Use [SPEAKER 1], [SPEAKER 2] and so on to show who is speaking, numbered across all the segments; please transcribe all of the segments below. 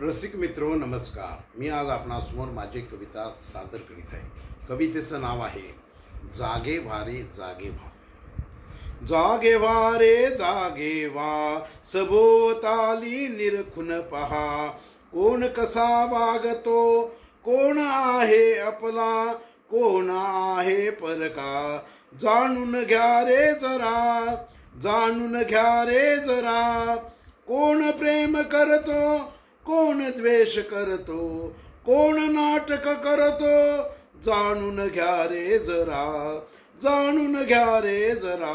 [SPEAKER 1] रसिक मित्रो नमस्कार। मी आज आपणासमोर माझी कविता सादर करीत आहे। कवितेचं नाव आहे जागे व्हा रे जागे व्हा। जागे व्हा रे जागे व्हा, सभोवताली निरखून पहा। कोण कसा वागतो, कोण आहे आपला, कोण आहे परका। जाणून घ्या रे जरा, जाणून घ्या रे जरा। कोण प्रेम करतो, कोण द्वेष करतो, कोण नाटक करतो। जाणून घ्या रे जरा, जाणून घ्या रे जरा।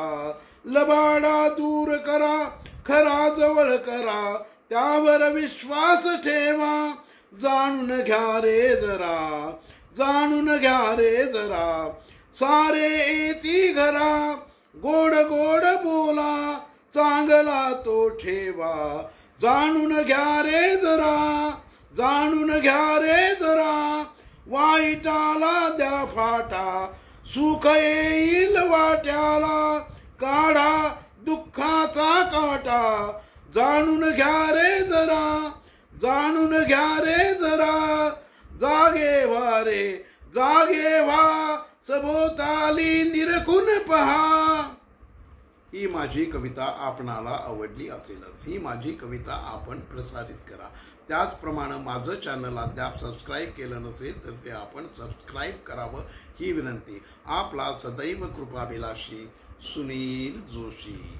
[SPEAKER 1] लबाडा दूर करा, खरा जवळ करा, त्यावर विश्वास ठेवा। जाणून घ्या रे जरा, जाणून घ्या रे जरा। सारे येती घरा, गोड गोड बोला, चांगला तो ठेवा। जाणून घ्या रे जरा, जाणून घ्या रे जरा। वाईटाला द्या फाटा, सुख येईल वाट्याला। काढा दुःखाचा काटा, जाणून घ्या रे जरा, जाणून घ्या रे जरा। जागे व्हा रे जागे व्हा, सभोवताली निरखून पहा। ही माझी कविता आपणाला आवडली असेलच। ही माझी कविता आपण प्रसारित करा। त्याचप्रमाणे माझं चॅनल अद्याप सबस्क्राईब केलं नसेल तर ते आपण सबस्क्राईब करावं ही विनंती। आपला सदैव कृपाभिलाषी सुनील जोशी।